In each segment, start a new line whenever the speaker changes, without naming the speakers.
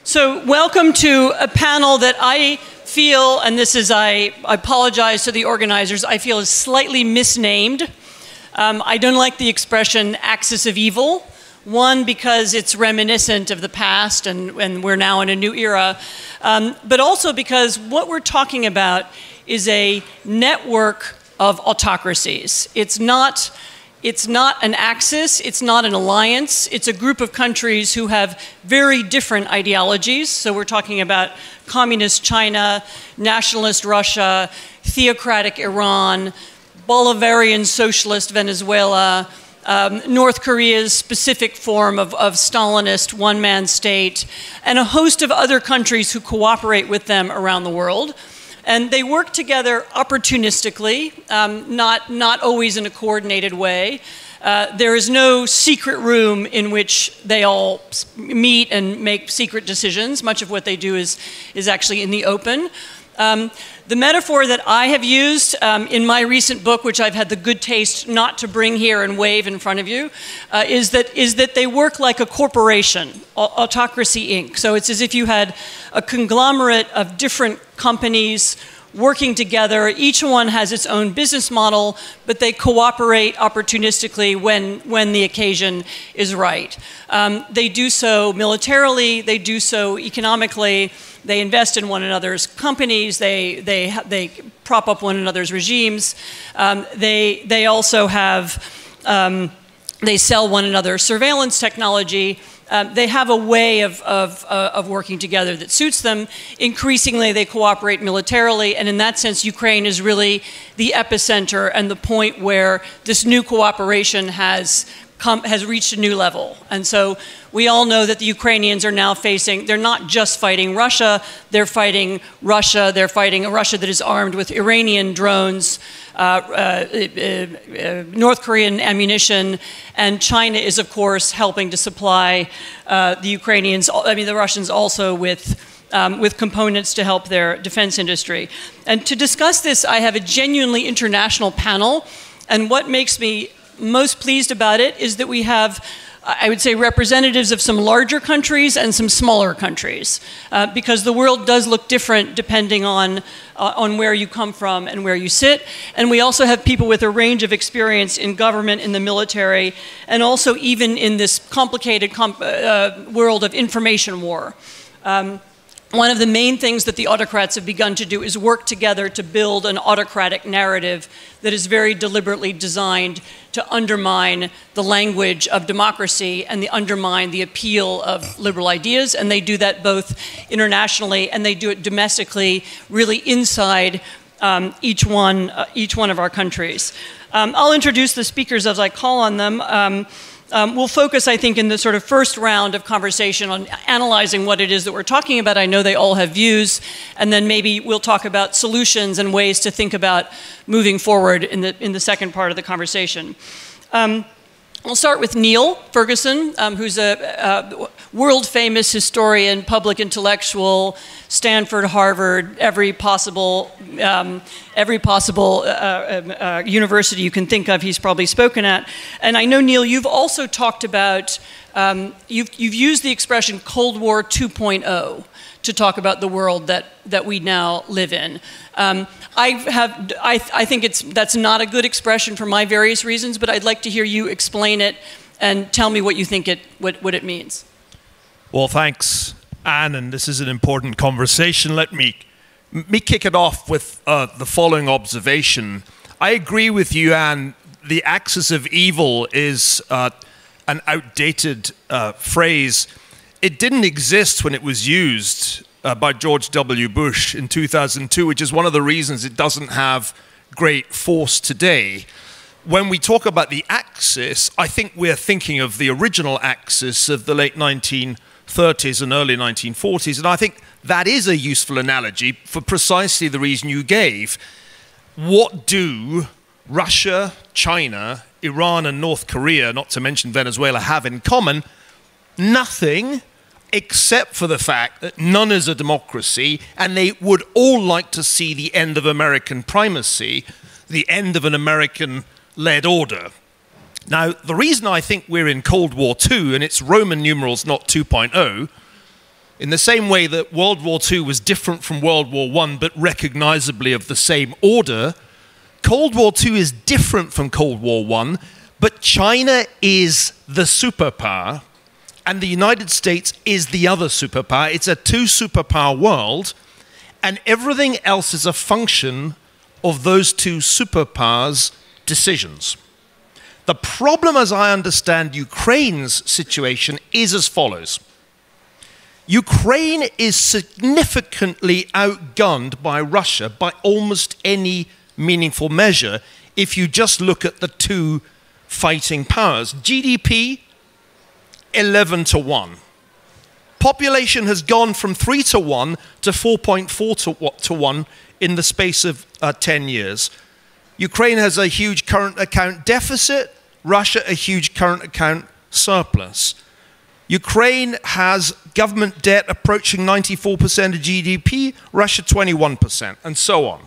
So welcome to a panel that I feel, and this is, I apologize to the organizers, I feel is slightly misnamed. I don't like the expression axis of evil. One, because it's reminiscent of the past and we're now in a new era, but also because what we're talking about is a network of autocracies. It's not an axis, it's not an alliance, it's a group of countries who have very different ideologies. So we're talking about communist China, nationalist Russia, theocratic Iran, Bolivarian socialist Venezuela, North Korea's specific form of Stalinist one-man state, and a host of other countries who cooperate with them around the world. And they work together opportunistically, not always in a coordinated way. There is no secret room in which they all meet and make secret decisions. Much of what they do is actually in the open. The metaphor that I have used in my recent book, which I've had the good taste not to bring here and wave in front of you, is that they work like a corporation, Autocracy Inc. So it's as if you had a conglomerate of different companies working together. Each one has its own business model, but they cooperate opportunistically when the occasion is right. They do so militarily, they do so economically, they invest in one another's companies, they prop up one another's regimes, they also have, they sell one another surveillance technology. They have a way of working together that suits them. Increasingly, they cooperate militarily, and in that sense, Ukraine is really the epicenter and the point where this new cooperation has reached a new level. And so we all know that the Ukrainians are now facing, they're not just fighting Russia, they're fighting a Russia that is armed with Iranian drones, North Korean ammunition, and China is, of course, helping to supply the Russians also with components to help their defense industry. And to discuss this, I have a genuinely international panel, and what makes me most pleased about it is that we have, I would say, representatives of some larger countries and some smaller countries, because the world does look different depending on where you come from and where you sit. And we also have people with a range of experience in government, in the military, and also even in this complicated world of information war. One of the main things that the autocrats have begun to do is work together to build an autocratic narrative that is very deliberately designed to undermine the language of democracy and undermine the appeal of liberal ideas. And they do that both internationally and they do it domestically, really inside each one of our countries. I'll introduce the speakers as I call on them. We'll focus, I think, in the sort of first round of conversation on analyzing what it is that we're talking about. I know they all have views, and then maybe we'll talk about solutions and ways to think about moving forward in the second part of the conversation. We'll start with Niall Ferguson, who's a world-famous historian, public intellectual, Stanford, Harvard, every possible university you can think of, he's probably spoken at. And I know, Niall, you've also talked about, you've used the expression Cold War 2.0 to talk about the world that we now live in. I think that's not a good expression for my various reasons, but I'd like to hear you explain it and tell me what you think what it means.
Well, thanks, Anne, and this is an important conversation. Let me kick it off with the following observation. I agree with you, Anne. The axis of evil is an outdated phrase. It didn't exist when it was used by George W. Bush in 2002, which is one of the reasons it doesn't have great force today. When we talk about the axis, I think we're thinking of the original axis of the late 1930s and early 1940s, and I think that is a useful analogy for precisely the reason you gave. What do Russia, China, Iran, and North Korea, not to mention Venezuela, have in common? Nothing, except for the fact that none is a democracy, and they would all like to see the end of American primacy, the end of an American-led order. Now, the reason I think we're in Cold War II, and it's Roman numerals, not 2.0, In the same way that World War II was different from World War I, but recognizably of the same order, Cold War II is different from Cold War I, but China is the superpower, and the United States is the other superpower. It's a two-superpower world, and everything else is a function of those two superpowers' decisions. The problem, as I understand Ukraine's situation, is as follows. Ukraine is significantly outgunned by Russia by almost any meaningful measure if you just look at the two fighting powers. GDP, 11 to 1. Population has gone from 3 to 1 to 4.4 to 1 in the space of 10 years. Ukraine has a huge current account deficit, Russia a huge current account surplus. Ukraine has government debt approaching 94% of GDP, Russia 21%, and so on.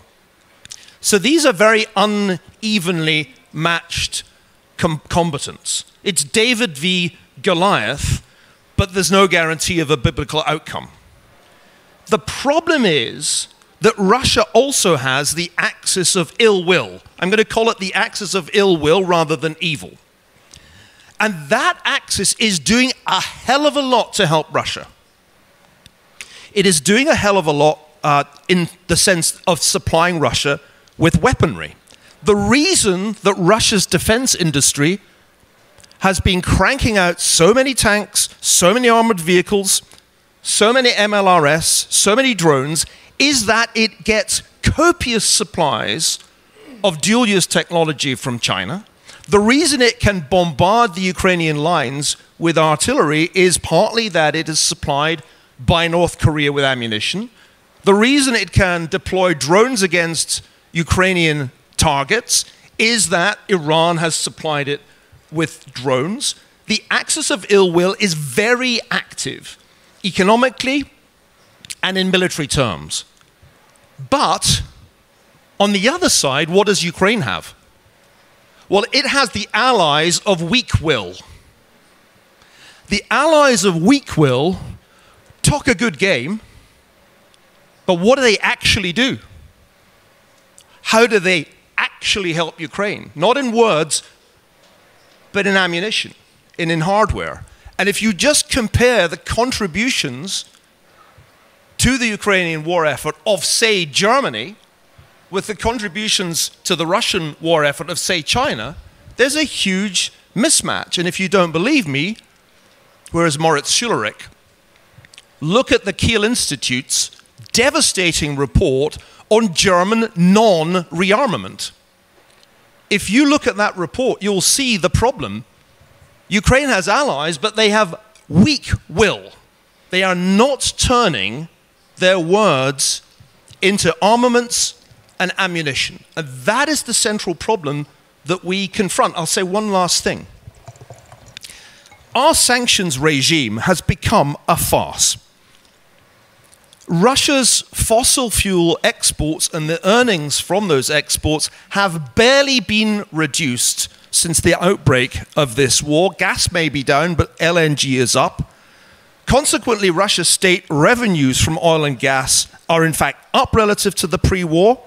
So these are very unevenly matched combatants. It's David v. Goliath, but there's no guarantee of a biblical outcome. The problem is that Russia also has the axis of ill will. I'm going to call it the axis of ill will rather than evil. And that axis is doing a hell of a lot to help Russia. It is doing a hell of a lot in the sense of supplying Russia with weaponry. The reason that Russia's defense industry has been cranking out so many tanks, so many armored vehicles, so many MLRS, so many drones, is that it gets copious supplies of dual-use technology from China. The reason it can bombard the Ukrainian lines with artillery is partly that it is supplied by North Korea with ammunition. The reason it can deploy drones against Ukrainian targets is that Iran has supplied it with drones. The axis of ill will is very active, economically and in military terms. But on the other side, what does Ukraine have? Well, it has the allies of weak will. The allies of weak will talk a good game, but what do they actually do? How do they actually help Ukraine? Not in words, but in ammunition and in hardware. And if you just compare the contributions to the Ukrainian war effort of, say, Germany, with the contributions to the Russian war effort of, say, China, there's a huge mismatch. And if you don't believe me, whereas Moritz Schullerich, look at the Kiel Institute's devastating report on German non-rearmament. If you look at that report, you'll see the problem. Ukraine has allies, but they have weak will. They are not turning their words into armaments and ammunition. And that is the central problem that we confront. I'll say one last thing. Our sanctions regime has become a farce. Russia's fossil fuel exports and the earnings from those exports have barely been reduced since the outbreak of this war. Gas may be down, but LNG is up. Consequently, Russia's state revenues from oil and gas are in fact up relative to the pre-war.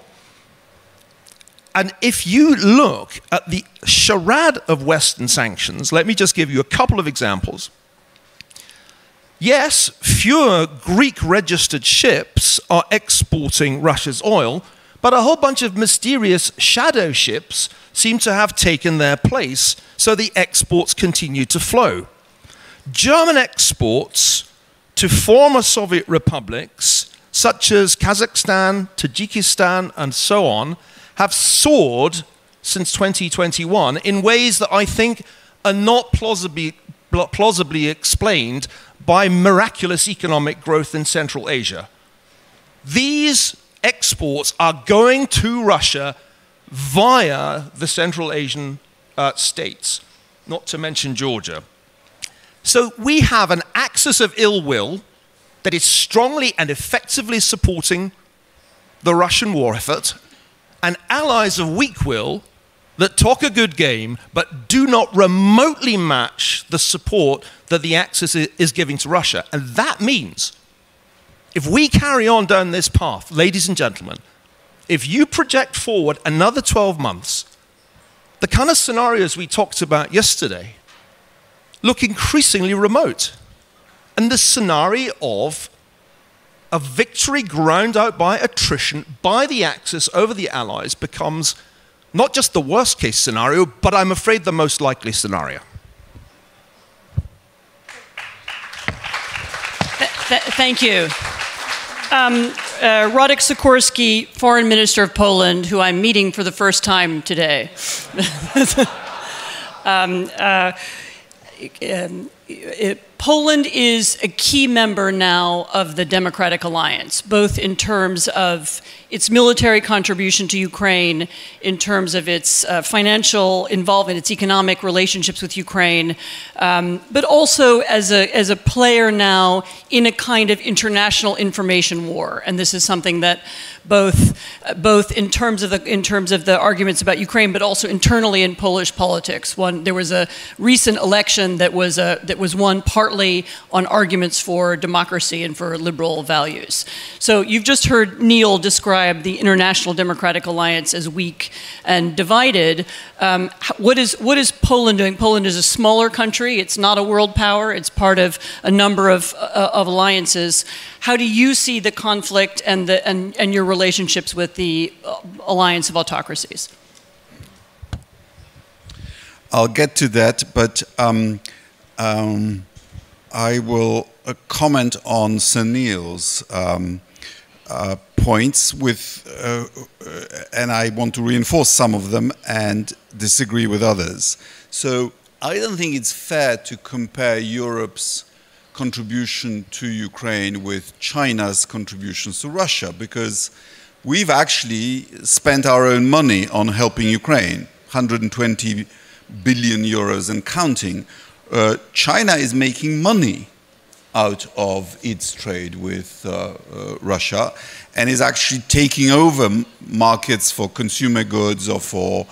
And if you look at the charade of Western sanctions, let me just give you a couple of examples. Yes, fewer Greek-registered ships are exporting Russia's oil, but a whole bunch of mysterious shadow ships seem to have taken their place, so the exports continue to flow. German exports to former Soviet republics, such as Kazakhstan, Tajikistan, and so on, have soared since 2021 in ways that I think are not plausibly explained by miraculous economic growth in Central Asia. These exports are going to Russia via the Central Asian states, not to mention Georgia. So we have an axis of ill will that is strongly and effectively supporting the Russian war effort, and allies of weak will that talk a good game but do not remotely match the support that the Axis is giving to Russia. And that means if we carry on down this path, ladies and gentlemen, if you project forward another 12 months, the kind of scenarios we talked about yesterday look increasingly remote. And the scenario of a victory ground out by attrition by the Axis over the Allies becomes not just the worst case scenario, but I'm afraid the most likely scenario.
Thank you. Radosław Sikorski, Foreign Minister of Poland, who I'm meeting for the first time today. Poland is a key member now of the Democratic Alliance, both in terms of its military contribution to Ukraine, in terms of its financial involvement, its economic relationships with Ukraine, but also as a player now in a kind of international information war. And this is something that both in terms of the arguments about Ukraine, but also internally in Polish politics. There was a recent election that was won partly on arguments for democracy and for liberal values. So you've just heard Neil describe the International Democratic Alliance as weak and divided. What is Poland doing? Poland is a smaller country. It's not a world power. It's part of a number of alliances. How do you see the conflict and your relationships with the alliance of autocracies?
I'll get to that, but I will comment on Sir Neil's points and I want to reinforce some of them and disagree with others. So I don't think it's fair to compare Europe's contribution to Ukraine with China's contributions to Russia, because we've actually spent our own money on helping Ukraine, 120 billion euros and counting. China is making money out of its trade with Russia and is actually taking over markets for consumer goods or for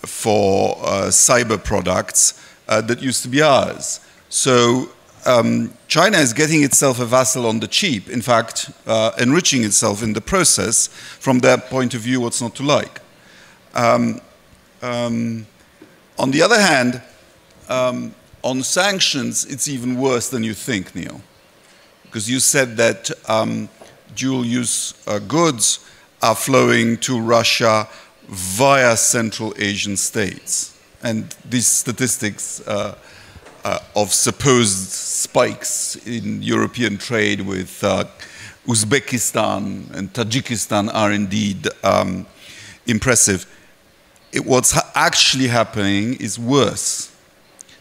cyber products that used to be ours. So China is getting itself a vassal on the cheap, in fact, enriching itself in the process. From their point of view, what's not to like? On the other hand, on sanctions, it's even worse than you think, Neil, because you said that dual-use goods are flowing to Russia via Central Asian states. And these statistics of supposed spikes in European trade with Uzbekistan and Tajikistan are indeed impressive. What's actually happening is worse.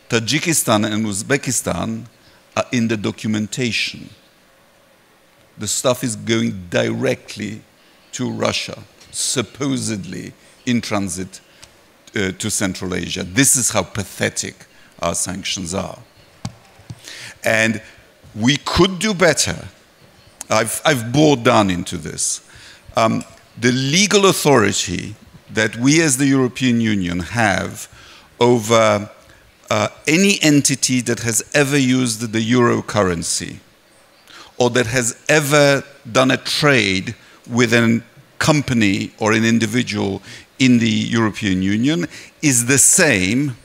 Tajikistan and Uzbekistan are in the documentation. The stuff is going directly to Russia, supposedly in transit to Central Asia. This is how pathetic our sanctions are. And we could do better. I've bored down into this. The legal authority that we as the European Union have over any entity that has ever used the euro currency or that has ever done a trade with a company or an individual in the European Union is the same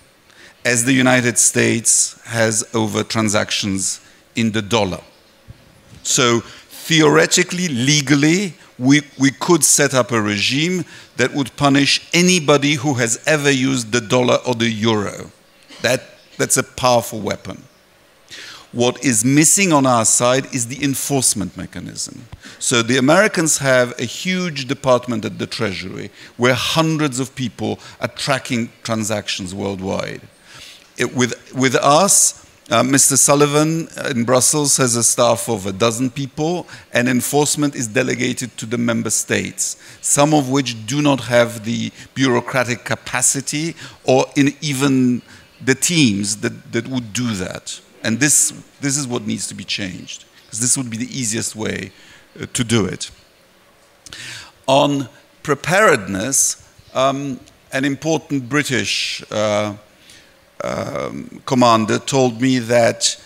as the United States has over transactions in the dollar. So theoretically, legally, we could set up a regime that would punish anybody who has ever used the dollar or the euro. That's a powerful weapon. What is missing on our side is the enforcement mechanism. So the Americans have a huge department at the Treasury where hundreds of people are tracking transactions worldwide. With us, Mr. Sullivan in Brussels has a staff of 12 people, and enforcement is delegated to the member states, some of which do not have the bureaucratic capacity or even the teams that would do that. And this is what needs to be changed, because this would be the easiest way to do it. On preparedness, an important British commander told me that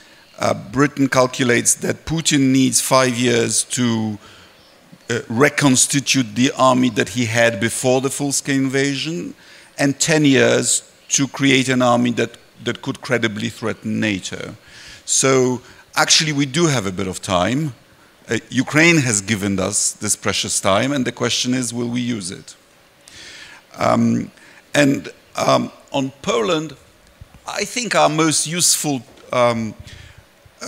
Britain calculates that Putin needs 5 years to reconstitute the army that he had before the full-scale invasion, and 10 years to create an army that could credibly threaten NATO. So actually we do have a bit of time. Ukraine has given us this precious time, and the question is, will we use it? On Poland, I think our most useful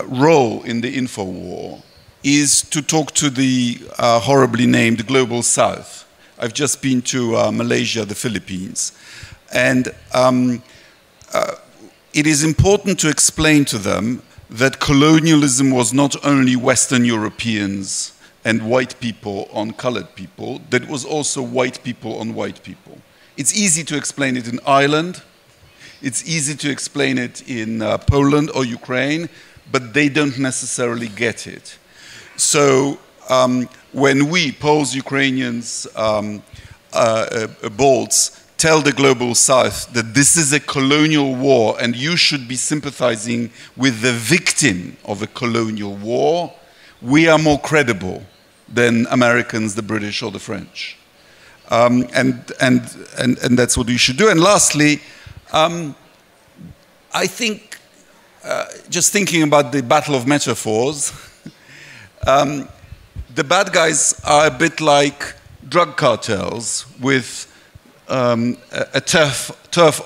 role in the info war is to talk to the horribly named Global South. I've just been to Malaysia, the Philippines, and it is important to explain to them that colonialism was not only Western Europeans and white people on colored people, that it was also white people on white people. It's easy to explain it in Ireland, it's easy to explain it in Poland or Ukraine, but they don't necessarily get it. So when we, Poles, Ukrainians, Balts, tell the Global South that this is a colonial war and you should be sympathizing with the victim of a colonial war, we are more credible than Americans, the British, or the French. And that's what we should do. And lastly, I think, just thinking about the battle of metaphors, the bad guys are a bit like drug cartels with a turf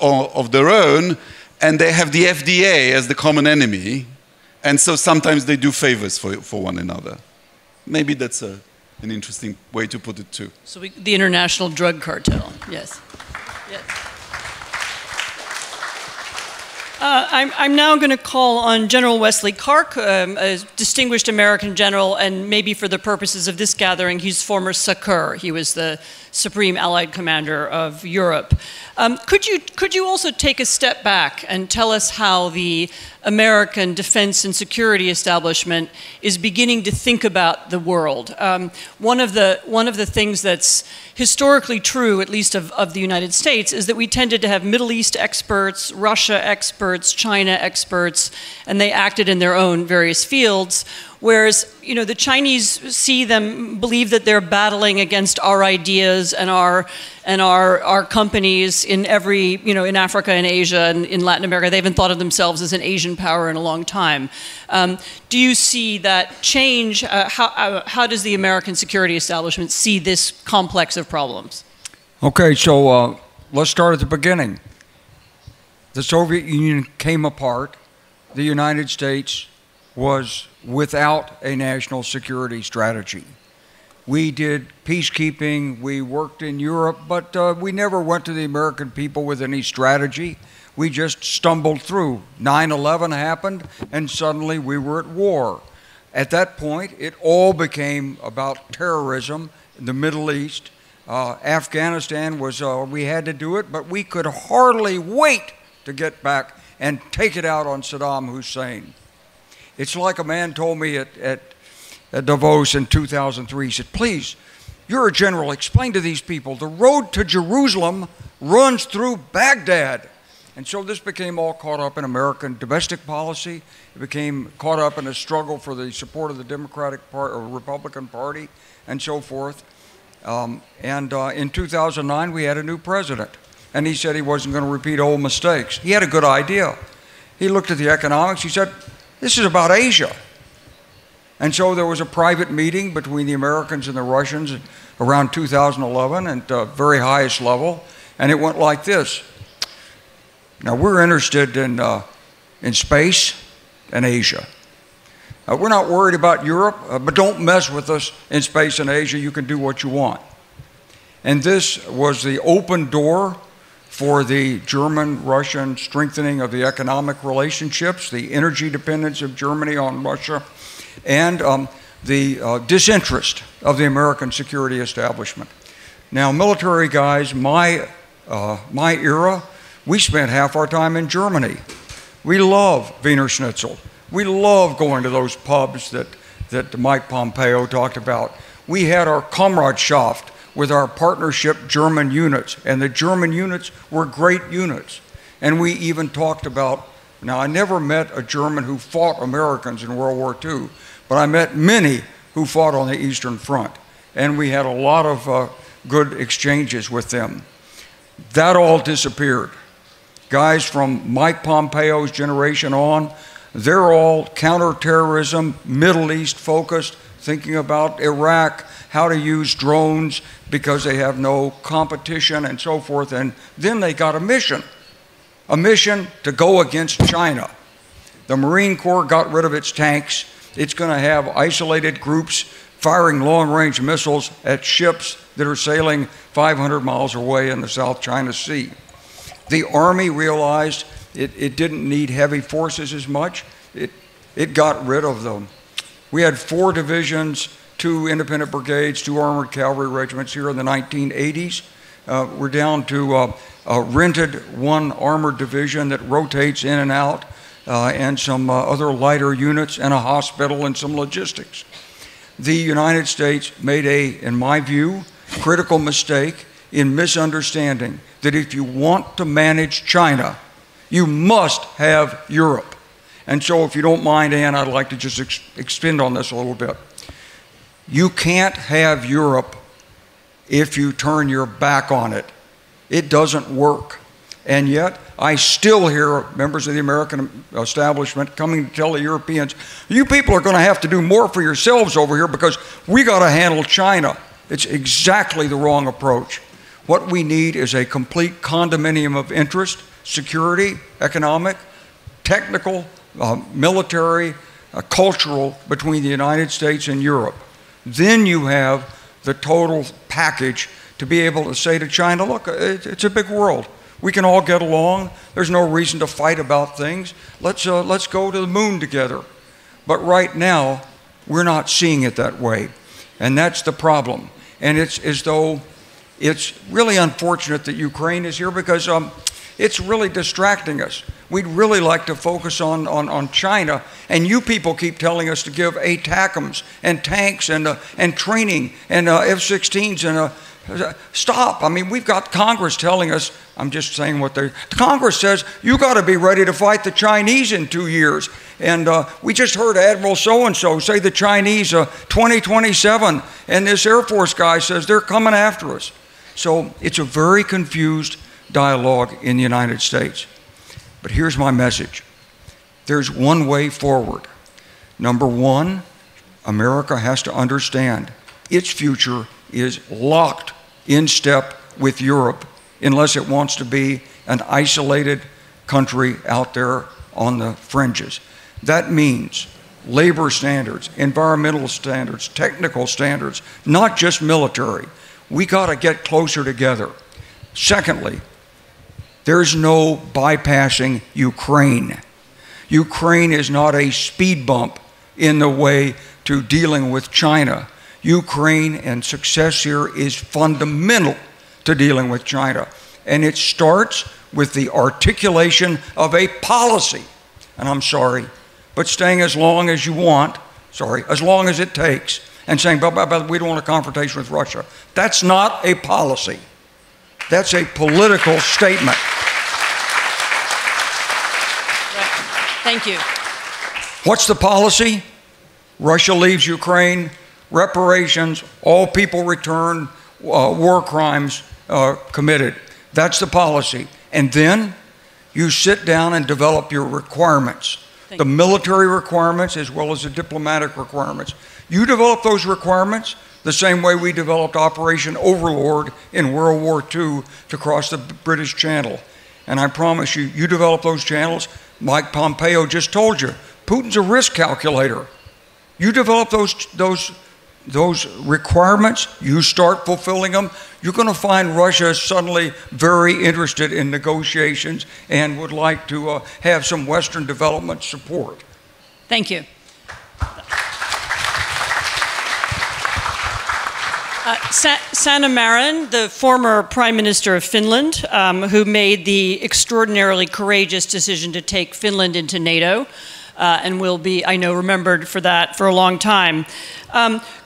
of their own, and they have the FDA as the common enemy, and so sometimes they do favors for one another. Maybe that's an interesting way to put it too.
So the international drug cartel, yes. Yes. I'm now going to call on General Wesley Clark, a distinguished American general, and maybe for the purposes of this gathering, he's former SACEUR. He was the Supreme Allied Commander of Europe. Could you also take a step back and tell us how the American defense and security establishment is beginning to think about the world? One of the things that's historically true, at least of the United States, is that we tended to have Middle East experts, Russia experts, China experts, and they acted in their own various fields. Whereas, you know, the Chinese believe that they're battling against our ideas and our companies in every, you know, in Africa and Asia and in Latin America. They haven't thought of themselves as an Asian power in a long time. Do you see that change? How does the American security establishment see this complex of problems?
Okay, so let's start at the beginning. The Soviet Union came apart. The United States was without a national security strategy. We did peacekeeping, we worked in Europe, but we never went to the American people with any strategy. We just stumbled through. 9/11 happened, and suddenly we were at war. At that point, it all became about terrorism in the Middle East. Afghanistan was, we had to do it, but we could hardly wait to get back and take it out on Saddam Hussein. It's like a man told me at Davos in 2003, he said, please, you're a general, explain to these people, the road to Jerusalem runs through Baghdad. And so this became all caught up in American domestic policy. It became caught up in a struggle for the support of the Democratic Party or Republican Party and so forth. In 2009, we had a new president. And he said he wasn't going to repeat old mistakes. He had a good idea. He looked at the economics. He said, this is about Asia. And so there was a private meeting between the Americans and the Russians around 2011 at the very highest level. And it went like this. Now, we're interested in space and Asia. We're not worried about Europe, but don't mess with us in space and Asia. You can do what you want. And this was the open door for the German-Russian strengthening of the economic relationships, the energy dependence of Germany on Russia, and the disinterest of the American security establishment. Now, military guys, my era, we spent half our time in Germany. We love Wiener Schnitzel. We love going to those pubs that Mike Pompeo talked about. We had our Kameradschaft with our partnership German units, and the German units were great units. And we even talked about Now, I never met a German who fought Americans in World War II, but I met many who fought on the Eastern Front, and we had a lot of good exchanges with them. That all disappeared. Guys from Mike Pompeo's generation on, they're all counterterrorism, Middle East focused, thinking about Iraq, how to use drones because they have no competition and so forth. And then they got a mission to go against China. The Marine Corps got rid of its tanks. It's going to have isolated groups firing long-range missiles at ships that are sailing 500 miles away in the South China Sea. The Army realized it didn't need heavy forces as much. It got rid of them. We had 4 divisions, 2 independent brigades, 2 armored cavalry regiments here in the 1980s. We're down to a rented 1 armored division that rotates in and out, and some other lighter units, and a hospital and some logistics. The United States made in my view, critical mistake in misunderstanding that if you want to manage China, you must have Europe. And so if you don't mind, Ann, I'd like to just expand on this a little bit. You can't have Europe if you turn your back on it. It doesn't work. And yet, I still hear members of the American establishment coming to tell the Europeans, you people are going to have to do more for yourselves over here because we got to handle China. It's exactly the wrong approach. What we need is a complete condominium of interest, security, economic, technical, military, cultural between the United States and Europe. Then you have the total package to be able to say to China, look, it's a big world. We can all get along. There's no reason to fight about things. Let's go to the moon together. But right now, we're not seeing it that way. And that's the problem. And it's as though it's really unfortunate that Ukraine is here because it's really distracting us. We'd really like to focus on China, and you people keep telling us to give ATACMS and tanks and training and F-16s and stop. I mean, we've got Congress telling us, I'm just saying what the Congress says, you got to be ready to fight the Chinese in 2 years. And we just heard Admiral so-and-so say the Chinese 2027, and this Air Force guy says they're coming after us. So it's a very confused dialogue in the United States. But here's my message. There's one way forward. Number one, America has to understand its future is locked in step with Europe unless it wants to be an isolated country out there on the fringes. That means labor standards, environmental standards, technical standards, not just military. We got to get closer together. Secondly, there's no bypassing Ukraine. Ukraine is not a speed bump in the way to dealing with China. Ukraine and success here is fundamental to dealing with China. And it starts with the articulation of a policy. And I'm sorry, but staying as long as you want, as long as it takes, and saying, but we don't want a confrontation with Russia. That's not a policy. That's a political statement.
Thank you.
What's the policy? Russia leaves Ukraine, reparations, all people return, war crimes committed. That's the policy. And then you sit down and develop your requirements, the military requirements as well as the diplomatic requirements. You develop those requirements the same way we developed Operation Overlord in World War II to cross the British Channel. And I promise you, you develop those channels. Mike Pompeo just told you, Putin's a risk calculator. You develop those requirements, you start fulfilling them, you're going to find Russia suddenly very interested in negotiations and would like to have some Western development support.
Thank you. Sanna Marin, the former Prime Minister of Finland, who made the extraordinarily courageous decision to take Finland into NATO, and will be, I know, remembered for that for a long time.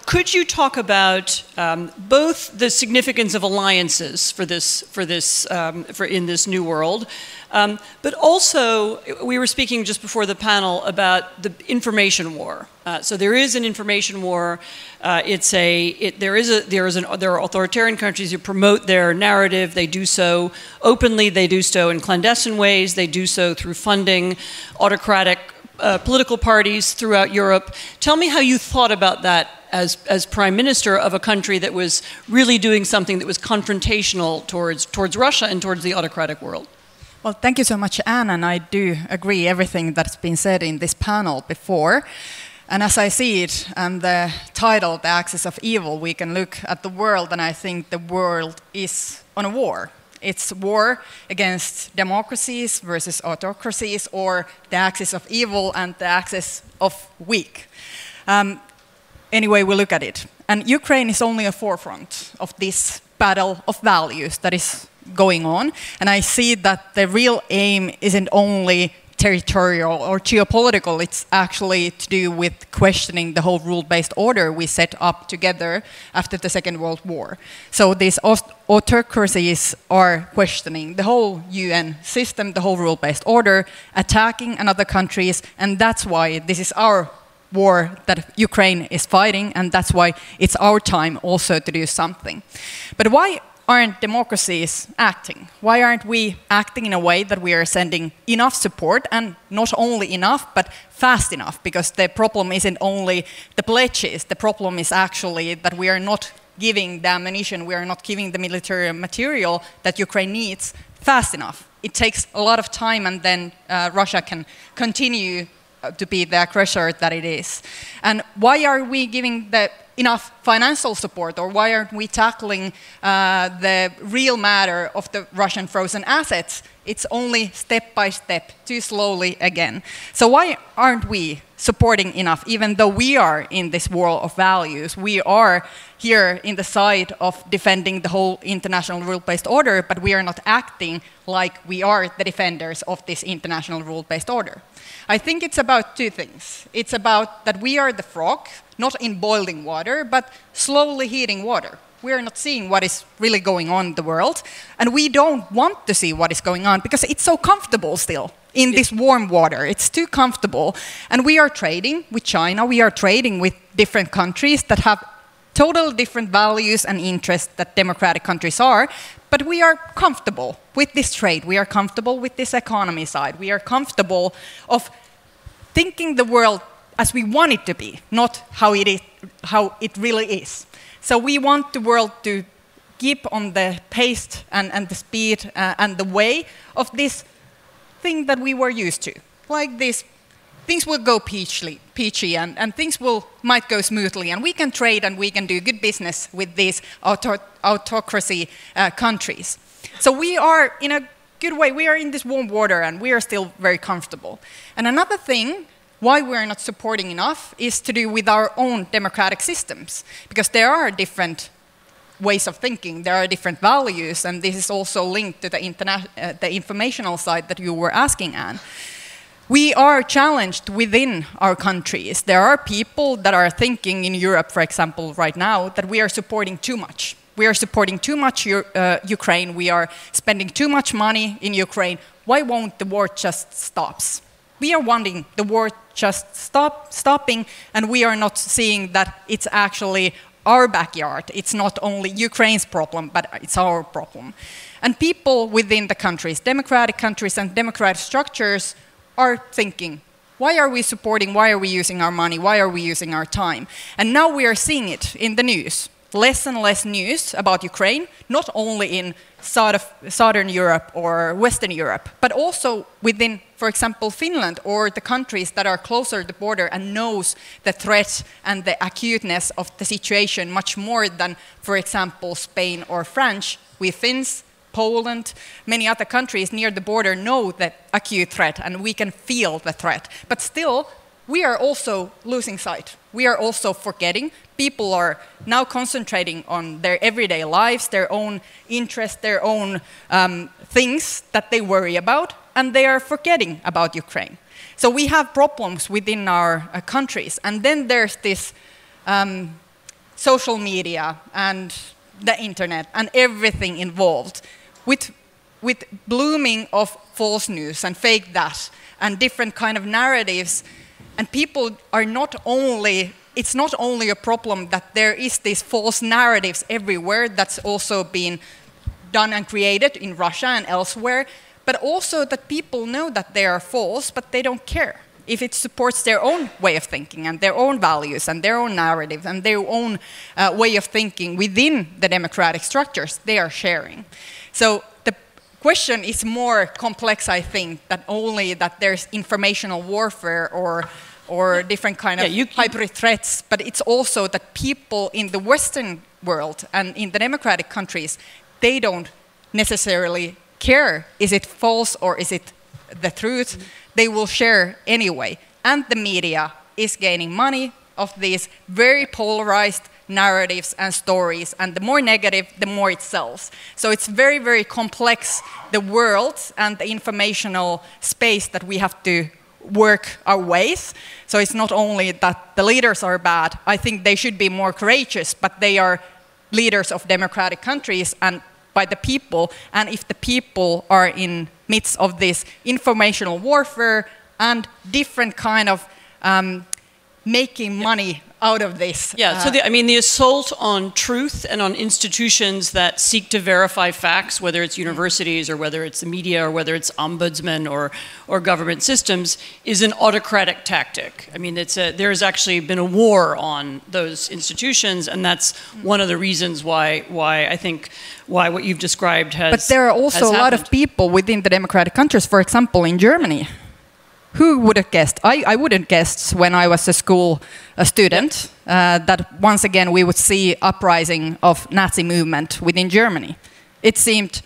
Could you talk about both the significance of alliances in this new world, but also we were speaking just before the panel about the information war. So there is an information war. There are authoritarian countries who promote their narrative. They do so openly. They do so in clandestine ways. They do so through funding autocratic political parties throughout Europe. Tell me how you thought about that as Prime Minister of a country that was really doing something that was confrontational towards Russia and towards the autocratic world.
Well, thank you so much, Anne, and I do agree everything that's been said in this panel before. And as I see it, and the title, The Axis of Evil, we can look at the world, and I think the world is on a war. It's war against democracies versus autocracies, or the axis of evil and the axis of weak. Anyway, we look at it. And Ukraine is only a forefront of this battle of values that is going on. And I see that the real aim isn't only territorial or geopolitical, it's actually to do with questioning the whole rule-based order we set up together after the Second World War. So these autocracies are questioning the whole UN system, the whole rule-based order, attacking other countries, and that's why this is our war that Ukraine is fighting, and that's why it's our time also to do something. But why aren't democracies acting? Why aren't we acting in a way that we are sending enough support, and not only enough, but fast enough? Because the problem isn't only the pledges, the problem is actually that we are not giving the ammunition, we are not giving the military material that Ukraine needs fast enough. It takes a lot of time, and then Russia can continue to be the aggressor that it is. And why are we giving enough financial support, or why aren't we tackling the real matter of the Russian frozen assets? It's only step by step, too slowly again. So why aren't we supporting enough, even though we are in this war of values? We are here in the side of defending the whole international rule-based order, but we are not acting like we are the defenders of this international rule-based order. I think it's about two things. It's about that we are the frog, not in boiling water, but slowly heating water. We are not seeing what is really going on in the world, and we don't want to see what is going on because it's so comfortable still in this warm water. It's too comfortable. And we are trading with China, we are trading with different countries that have totally different values and interests that democratic countries are, but we are comfortable with this trade, we are comfortable with this economy side, we are comfortable of thinking the world as we want it to be, not how it really is. So we want the world to keep on the pace and the speed and the way of this thing that we were used to. Like this, things will go peachy and things might go smoothly, and we can trade and we can do good business with these autocracy countries. So we are in a good way, we are in this warm water and we are still very comfortable. And another thing why we are not supporting enough is to do with our own democratic systems, because there are different ways of thinking, there are different values, and this is also linked to the informational side that you were asking, Anne. We are challenged within our countries. There are people that are thinking in Europe, for example, right now, that we are supporting too much. We are supporting too much Ukraine, we are spending too much money in Ukraine. Why won't the war just stop? We are wanting the war just stopping, and we are not seeing that it's actually our backyard. It's not only Ukraine's problem, but it's our problem. And people within the countries, democratic countries and democratic structures, are thinking, why are we supporting, why are we using our money, why are we using our time? And now we are seeing it in the news. Less and less news about Ukraine, not only in Southern Europe or Western Europe, but also within, for example, Finland or the countries that are closer to the border and knows the threat and the acuteness of the situation much more than, for example, Spain or France. We Finns, Poland, many other countries near the border know the acute threat, and we can feel the threat. But still, we are also losing sight. We are also forgetting. People are now concentrating on their everyday lives, their own interests, their own things that they worry about, and they are forgetting about Ukraine. So we have problems within our countries. And then there's this social media and the internet and everything involved with blooming of false news and fake that and different kind of narratives. And people are not only, it's not only a problem that there is these false narratives everywhere that's also been done and created in Russia and elsewhere, but also that people know that they are false, but they don't care if it supports their own way of thinking and their own values and their own narrative and their own way of thinking within the democratic structures they are sharing. So the question is more complex, I think, than only that there's informational warfare or different kind of hybrid threats, but it's also that people in the Western world and in the democratic countries, they don't necessarily care, is it false or is it the truth? They will share anyway. And the media is gaining money of these very polarized narratives and stories, and the more negative, the more it sells. So it's very, very complex, the world and the informational space that we have to work our ways. So it's not only that the leaders are bad, I think they should be more courageous, but they are leaders of democratic countries and by the people. And if the people are in midst of this informational warfare and different kind of making money out of this.
Yeah, so the assault on truth and on institutions that seek to verify facts, whether it's universities or whether it's the media or whether it's ombudsmen or government systems, is an autocratic tactic. I mean, there's actually been a war on those institutions, and that's one of the reasons why I think what you've described has
But there are also a lot of people within the democratic countries, for example, in Germany. Who would have guessed? I wouldn't guess when I was a student that once again we would see uprising of Nazi movement within Germany. It seemed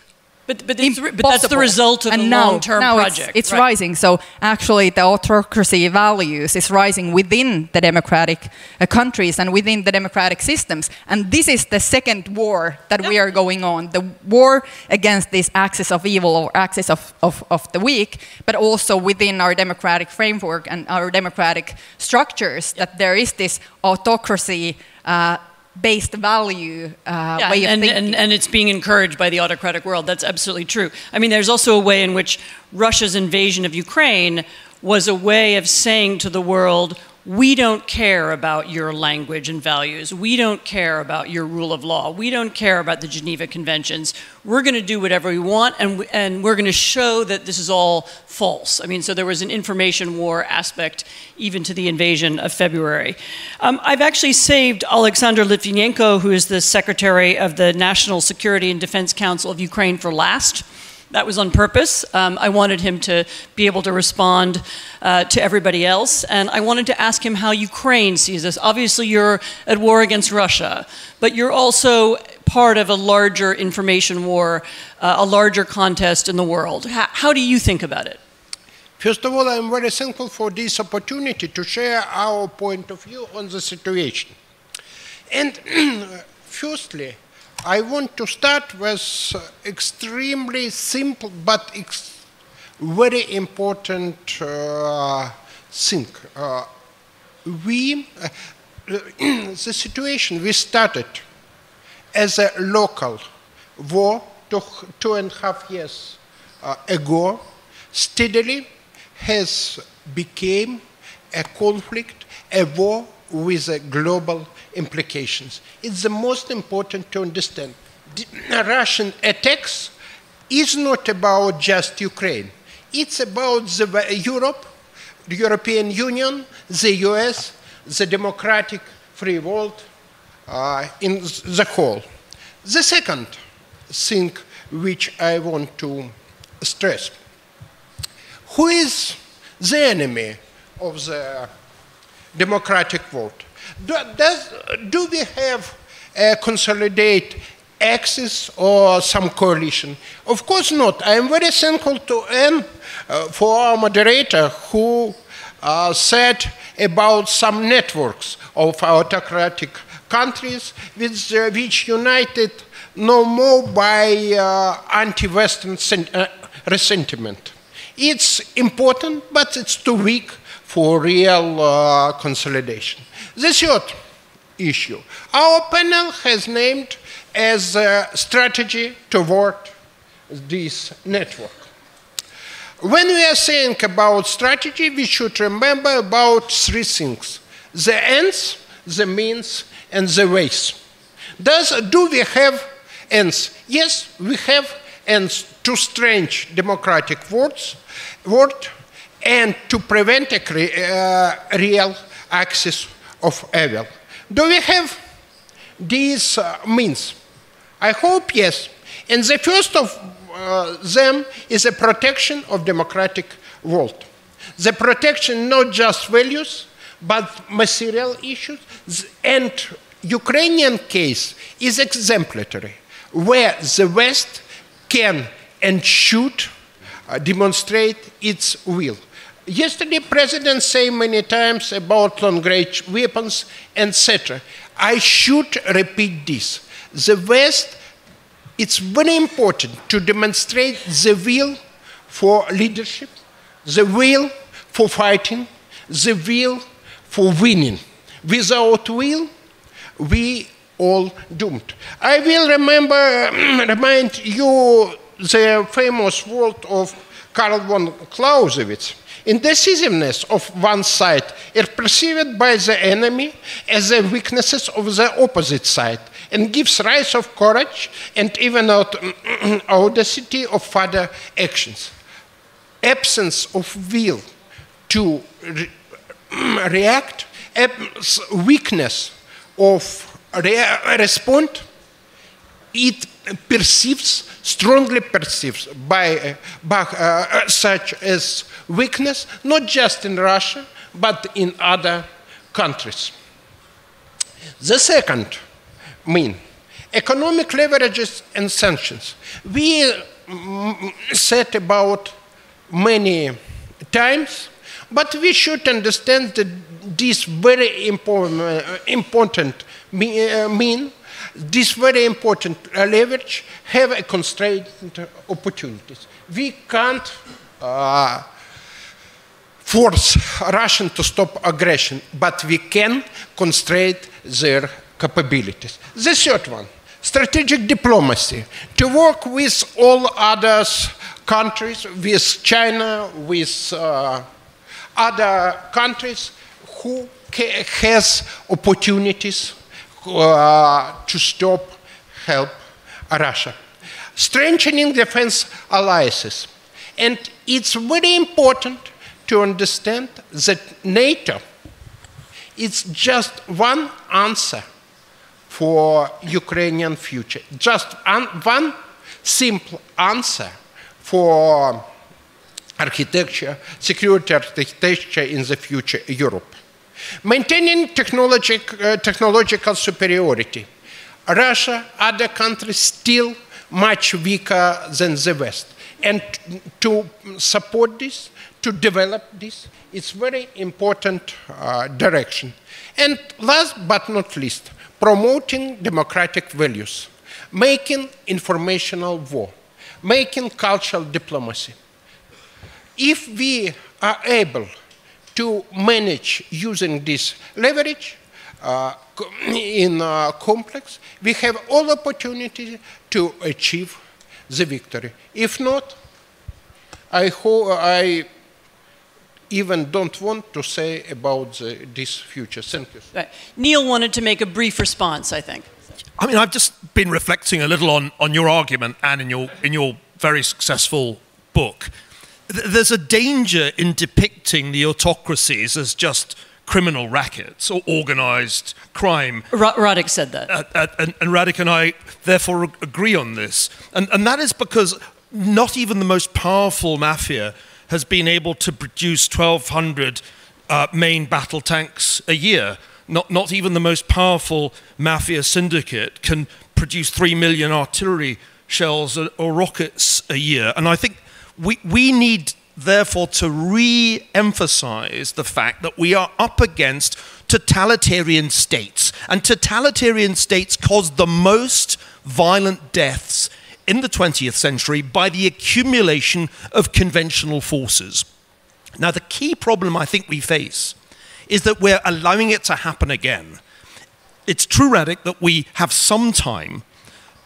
But that's the result of a long-term project.
It's rising. So actually the autocracy values is rising within the democratic countries and within the democratic systems. And this is the second war that we are going on. The war against this axis of evil or axis of the weak, but also within our democratic framework and our democratic structures, that there is this autocracy based value way of thinking.
And it's being encouraged by the autocratic world. That's absolutely true. I mean, there's also a way in which Russia's invasion of Ukraine was a way of saying to the world, we don't care about your language and values. We don't care about your rule of law. We don't care about the Geneva Conventions. We're going to do whatever we want, and we're going to show that this is all false. I mean, so there was an information war aspect even to the invasion of February. I've actually saved Oleksandr Lytvynenko, who is the Secretary of the National Security and Defense Council of Ukraine, for last. That was on purpose. I wanted him to be able to respond to everybody else. And I wanted to ask him how Ukraine sees this. Obviously, you're at war against Russia, but you're also part of a larger information war, a larger contest in the world. How do you think about it?
First of all, I'm very thankful for this opportunity to share our point of view on the situation. And firstly, I want to start with extremely simple but very important thing. The situation we started as a local war 2.5 years ago steadily has become a conflict, a war with global implications. It's the most important to understand. The Russian attacks is not about just Ukraine. It's about Europe, the European Union, the US, the democratic free world in the whole. The second thing which I want to stress, who is the enemy of the democratic world? Do we have a consolidated axis or some coalition? Of course not. I am very thankful to Anne for our moderator who said about some networks of autocratic countries which united no more by anti-Western resentment. It's important, but it's too weak for real consolidation. The third issue. Our panel has named as a strategy toward this network. When we are saying about strategy, we should remember about three things: the ends, the means, and the ways. Do we have ends? Yes, we have ends to strengthen democratic world and to prevent a real axis of evil. Do we have these means? I hope yes. And the first of them is the protection of democratic world. The protection not just values, but material issues. And Ukrainian case is exemplary, where the West can and should demonstrate its will. Yesterday, President said many times about long-range weapons, etc. I should repeat this. The West, it's very important to demonstrate the will for leadership, the will for fighting, the will for winning. Without will, we all doomed. I will remind you the famous word of Karl von Clausewitz. Indecisiveness of one side is perceived by the enemy as the weaknesses of the opposite side and gives rise of courage and even audacity of further actions. Absence of will to react, weakness of respond, it strongly perceives by such as weakness, not just in Russia, but in other countries. The second mean, economic leverages and sanctions. We said about many times, but we should understand that this very important this very important leverage have a constrained opportunities. We can't force Russia to stop aggression, but we can constrain their capabilities. The third one, strategic diplomacy. To work with all other countries, with China, with other countries who has opportunities to stop, help Russia. Strengthening defense alliances. And it's very important to understand that NATO is just one answer for Ukrainian future. Just one simple answer for architecture, security architecture in the future Europe. Maintaining technological superiority. Russia, other countries still much weaker than the West. And to support this, to develop this, it's very important direction. And last but not least, promoting democratic values, making informational war, making cultural diplomacy. If we are able to manage using this leverage in complex, we have all opportunity to achieve the victory. If not, I even don't want to say about this future. Thank you.
Right. Neil wanted to make a brief response, I think.
I mean, I've just been reflecting a little on your argument and in your very successful book. There's a danger in depicting the autocracies as just criminal rackets or organized crime.
Radek said that.
And Radek and I therefore agree on this. And that is because not even the most powerful mafia has been able to produce 1,200 main battle tanks a year. Not even the most powerful mafia syndicate can produce 3 million artillery shells or rockets a year. And I think we need, therefore, to re-emphasize the fact that we are up against totalitarian states. And totalitarian states cause the most violent deaths in the 20th century by the accumulation of conventional forces. Now, the key problem I think we face is that we're allowing it to happen again. It's true, Radek, that we have some time,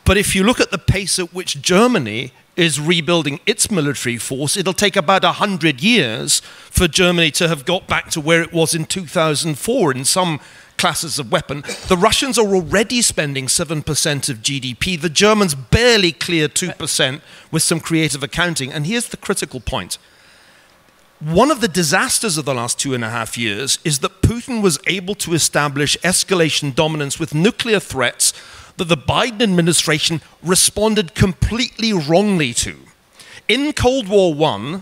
but if you look at the pace at which Germany is rebuilding its military force, it'll take about 100 years for Germany to have got back to where it was in 2004 in some classes of weapon. The Russians are already spending 7% of GDP. The Germans barely clear 2% with some creative accounting. And here's the critical point. One of the disasters of the last 2.5 years is that Putin was able to establish escalation dominance with nuclear threats that the Biden administration responded completely wrongly to. In Cold War I,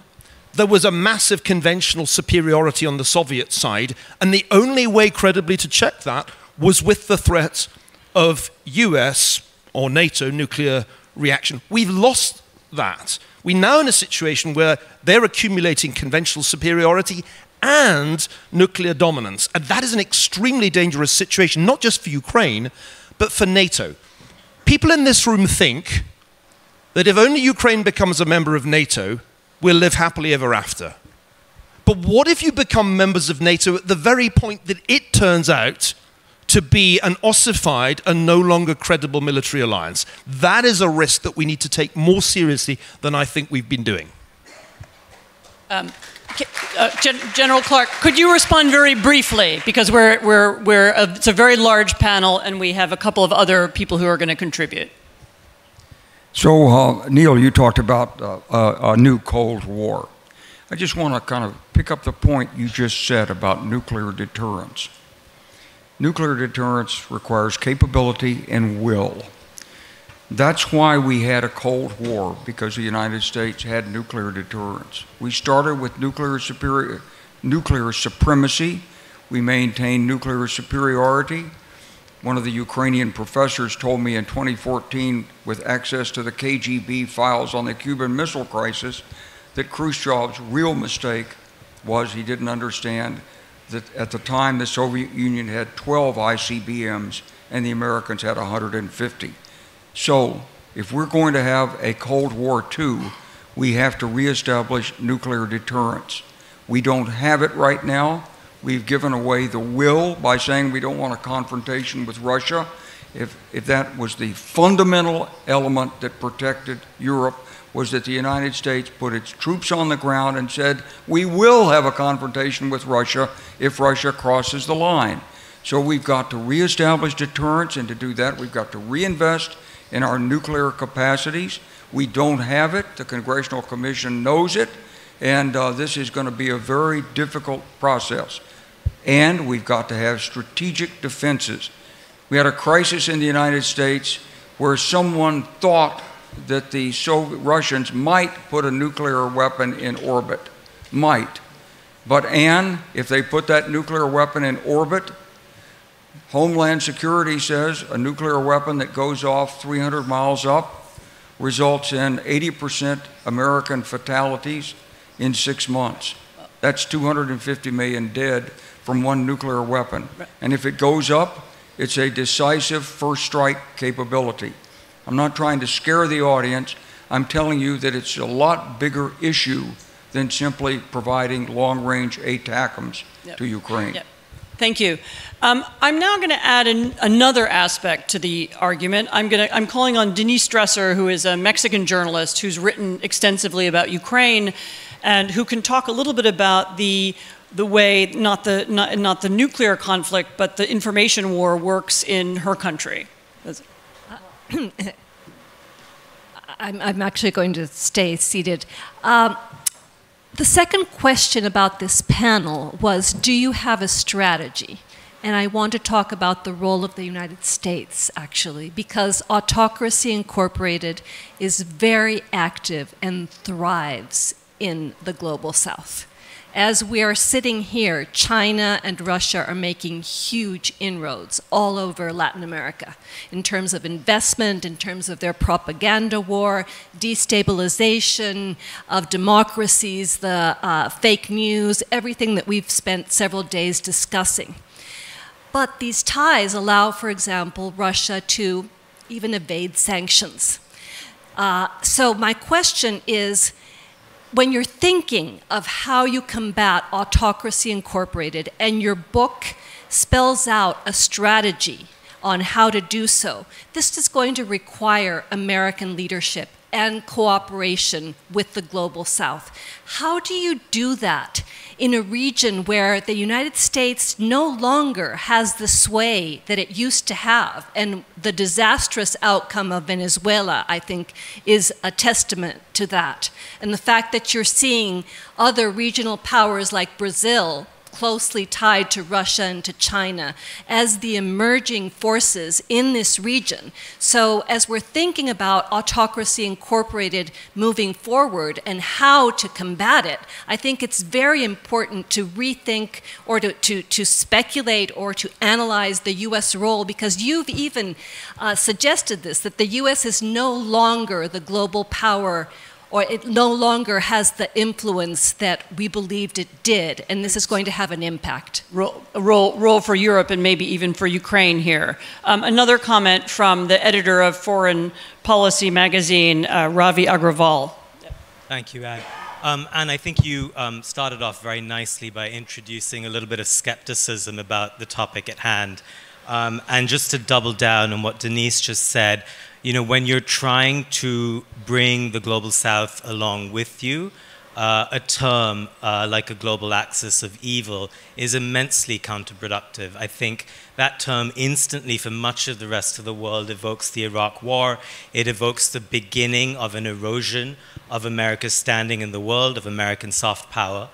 there was a massive conventional superiority on the Soviet side, and the only way credibly to check that was with the threat of US or NATO nuclear reaction. We've lost that. We're now in a situation where they're accumulating conventional superiority and nuclear dominance. And that is an extremely dangerous situation, not just for Ukraine, but for NATO. People in this room think that if only Ukraine becomes a member of NATO, we'll live happily ever after. But what if you become members of NATO at the very point that it turns out to be an ossified and no longer credible military alliance? That is a risk that we need to take more seriously than I think we've been doing.
General Clark, could you respond very briefly? Because it's a very large panel and we have a couple of other people who are going to contribute.
So, Neil, you talked about a new Cold War. I just want to kind of pick up the point you just said about nuclear deterrence. Nuclear deterrence requires capability and will. That's why we had a Cold War, because the United States had nuclear deterrence. We started with nuclear supremacy. We maintained nuclear superiority. One of the Ukrainian professors told me in 2014, with access to the KGB files on the Cuban Missile Crisis, that Khrushchev's real mistake was he didn't understand that at the time the Soviet Union had 12 ICBMs and the Americans had 150. So if we're going to have a Cold War II, we have to reestablish nuclear deterrence. We don't have it right now. We've given away the will by saying we don't want a confrontation with Russia. If that was the fundamental element that protected Europe, was that the United States put its troops on the ground and said, we will have a confrontation with Russia if Russia crosses the line. So we've got to reestablish deterrence, and to do that, we've got to reinvest in our nuclear capacities. We don't have it. The Congressional Commission knows it, and this is going to be a very difficult process. And we've got to have strategic defenses. We had a crisis in the United States where someone thought that the Russians might put a nuclear weapon in orbit. Might. But Anne, if they put that nuclear weapon in orbit, Homeland Security says a nuclear weapon that goes off 300 miles up results in 80% American fatalities in 6 months. That's 250 million dead from one nuclear weapon. And if it goes up, it's a decisive first strike capability. I'm not trying to scare the audience. I'm telling you that it's a lot bigger issue than simply providing long-range ATACMS to Ukraine.
Yep. Thank you. I'm now going to add another aspect to the argument. I'm calling on Denise Dresser, who is a Mexican journalist who's written extensively about Ukraine, and who can talk a little bit about the way not the nuclear conflict, but the information war works in her country.
I'm actually going to stay seated. The second question about this panel was, do you have a strategy? And I want to talk about the role of the United States, actually, because Autocracy Incorporated is very active and thrives in the Global South. As we are sitting here, China and Russia are making huge inroads all over Latin America in terms of investment, in terms of their propaganda war, destabilization of democracies, the fake news, everything that we've spent several days discussing. But these ties allow, for example, Russia to even evade sanctions. So my question is, when you're thinking of how you combat Autocracy Incorporated, and your book spells out a strategy on how to do so, this is going to require American leadership and cooperation with the Global South. How do you do that in a region where the United States no longer has the sway that it used to have? And the disastrous outcome of Venezuela, I think, is a testament to that. And the fact that you're seeing other regional powers like Brazil closely tied to Russia and to China as the emerging forces in this region. So as we're thinking about Autocracy Incorporated moving forward and how to combat it, I think it's very important to rethink or to speculate or to analyze the U.S. role, because you've even suggested this, that the U.S. is no longer the global power, or it no longer has the influence that we believed it did, and this is going to have an impact.
Role for Europe and maybe even for Ukraine here. Another comment from the editor of Foreign Policy magazine, Ravi Agrawal.
Thank you, Anne. And I think you started off very nicely by introducing a little bit of skepticism about the topic at hand. And just to double down on what Denise just said, you know, when you're trying to bring the Global South along with you, a term like a global axis of evil is immensely counterproductive. I think that term instantly for much of the rest of the world evokes the Iraq War. It evokes the beginning of an erosion of America's standing in the world, of American soft power.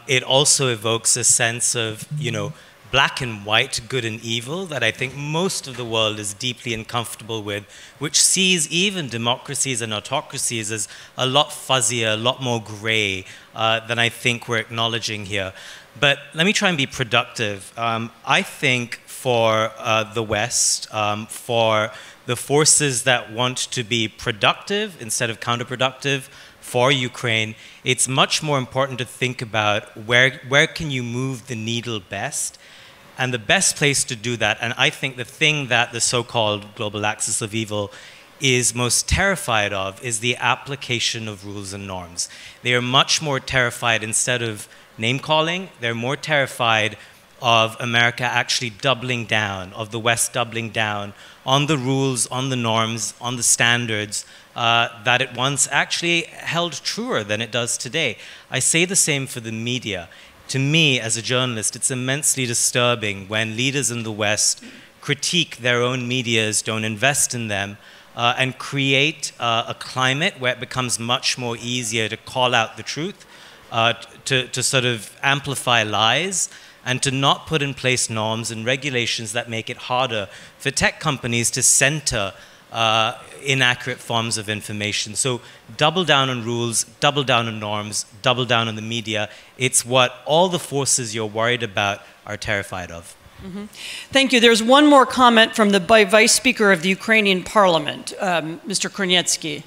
It also evokes a sense of, you know, black and white, good and evil, that I think most of the world is deeply uncomfortable with, which sees even democracies and autocracies as a lot fuzzier, a lot more gray than I think we're acknowledging here. But let me try and be productive. I think for the West, for the forces that want to be productive instead of counterproductive, for Ukraine, it's much more important to think about where can you move the needle best. And the best place to do that, and I think the thing that the so-called global axis of evil is most terrified of, is the application of rules and norms. They are much more terrified, instead of name-calling, they're more terrified of America actually doubling down, of the West doubling down on the rules, on the norms, on the standards that it once actually held truer than it does today. I say the same for the media. To me, as a journalist, it's immensely disturbing when leaders in the West critique their own medias, don't invest in them, and create a climate where it becomes much more easier to call out the truth, to sort of amplify lies, and to not put in place norms and regulations that make it harder for tech companies to center inaccurate forms of information. So double down on rules, double down on norms, double down on the media. It's what all the forces you're worried about are terrified of.
Mm-hmm. Thank you. There's one more comment from the Vice Speaker of the Ukrainian Parliament, Mr. Korniecki.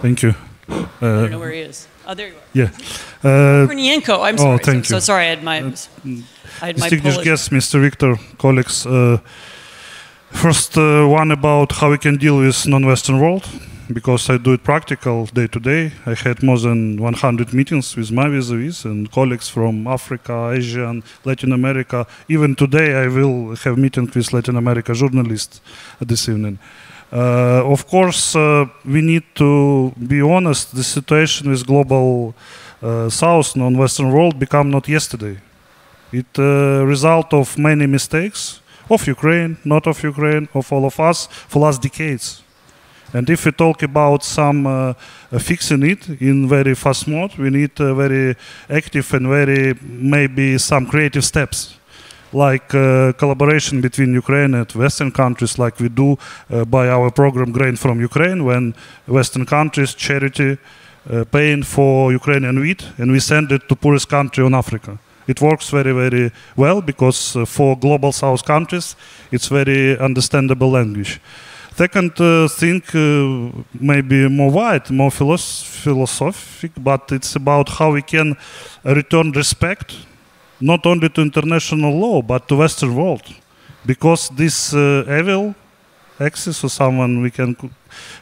Thank you.
I don't know where he is. Oh, there you are.
Yeah.
Kornienko, I'm sorry.
Oh, thank you.
So sorry, I had my
distinguished guest, Mr. Victor, colleagues. First, one about how we can deal with non-Western world, because I do it practical day to day. I had more than 100 meetings with my vis-a-vis and colleagues from Africa, Asia, and Latin America. Even today, I will have meeting with Latin America journalists this evening. Of course, we need to be honest. The situation with global South, non-Western world, became not yesterday. It's a result of many mistakes. Of Ukraine, not of Ukraine, of all of us, for last decades. And if we talk about some fixing it in very fast mode, we need very active and very, maybe some creative steps, like collaboration between Ukraine and Western countries, like we do by our program Grain from Ukraine, when Western countries, charity, paying for Ukrainian wheat, and we send it to poorest country on Africa. It works very, very well, because for global South countries, it's very understandable language. Second thing, maybe more wide, more philosophic, but it's about how we can return respect, not only to international law, but to Western world. Because this evil axis, or someone we can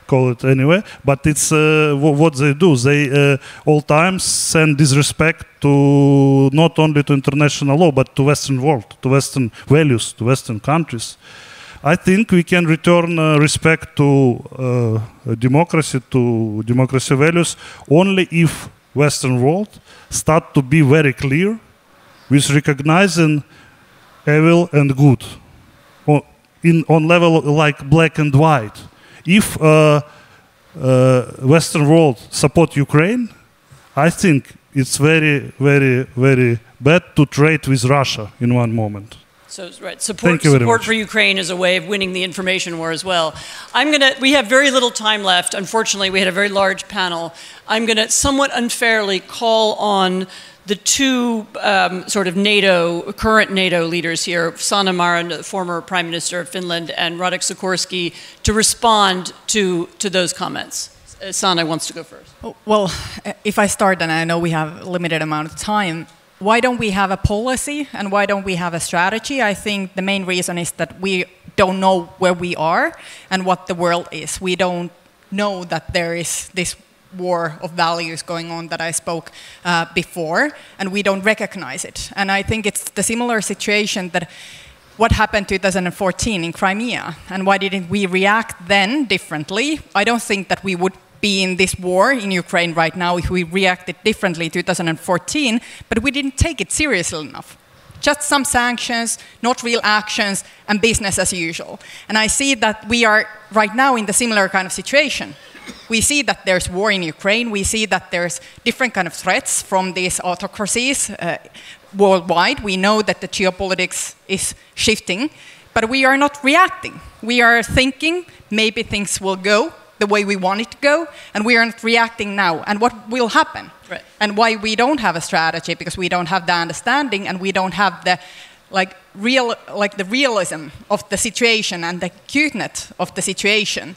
call it anyway. But it's what they do. They all times send disrespect to not only to international law, but to Western world, to Western values, to Western countries. I think we can return respect to democracy values only if Western world start to be very clear with recognizing evil and good on level like black and white. If Western world support Ukraine, I think it's very, very, very bad to trade with Russia in one moment.
So, right, support for Ukraine is a way of winning the information war as well. We have very little time left. Unfortunately, we had a very large panel. I'm going to somewhat unfairly call on the two sort of current NATO leaders here, Sanna, Marin, the former Prime Minister of Finland, and Radosław Sikorski, to respond to those comments. Sanna wants to go first.
Well, if I start, and I know we have a limited amount of time, why don't we have a policy and why don't we have a strategy? I think the main reason is that we don't know where we are and what the world is. We don't know that there is this war of values going on that I spoke before, and we don't recognize it. And I think it's the similar situation that what happened 2014 in Crimea, and why didn't we react then differently? I don't think that we would be in this war in Ukraine right now if we reacted differently 2014, but we didn't take it seriously enough. Just some sanctions, not real actions, and business as usual. And I see that we are right now in the similar kind of situation. We see that there's war in Ukraine. We see that there's different kind of threats from these autocracies worldwide. We know that the geopolitics is shifting, but we are not reacting. We are thinking maybe things will go the way we want it to go, and we are not reacting now. And what will happen?
Right.
And why we don't have a strategy, because we don't have the understanding and we don't have the the realism of the situation and the acuteness of the situation.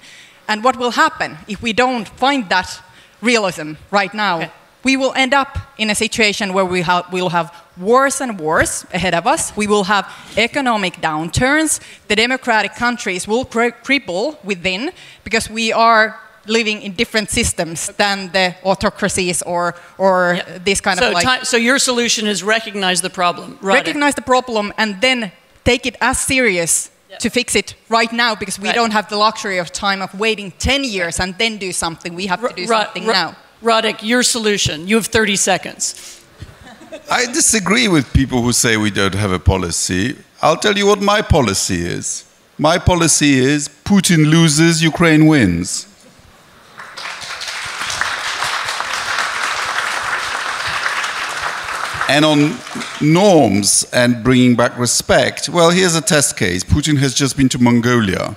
And what will happen if we don't find that realism right now? Okay. We will end up in a situation where we'll have wars and wars ahead of us. We will have economic downturns. The democratic countries will cripple within because we are living in different systems than the autocracies or this kind of like...
So your solution is recognize the problem. Right.
Recognize the problem and then take it as serious to fix it right now, because we don't have the luxury of time of waiting 10 years and then do something. We have to do something now.
Radek, your solution. You have 30 seconds.
I disagree with people who say we don't have a policy. I'll tell you what my policy is. My policy is Putin loses, Ukraine wins. And on norms and bringing back respect, well, here's a test case. Putin has just been to Mongolia,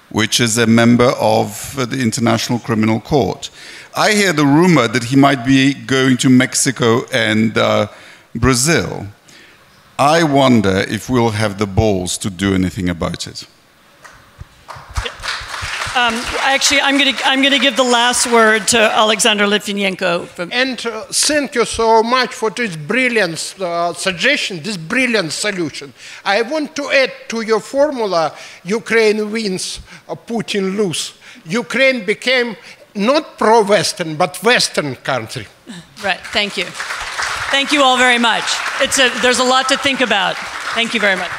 which is a member of the International Criminal Court. I hear the rumor that he might be going to Mexico and Brazil. I wonder if we'll have the balls to do anything about it.
Actually, I'm going to give the last word to Oleksandr Lytvynenko.
And thank you so much for this brilliant suggestion, this brilliant solution. I want to add to your formula, Ukraine wins, Putin lose. Ukraine became not pro-Western, but Western country.
Right, thank you. Thank you all very much. There's a lot to think about. Thank you very much.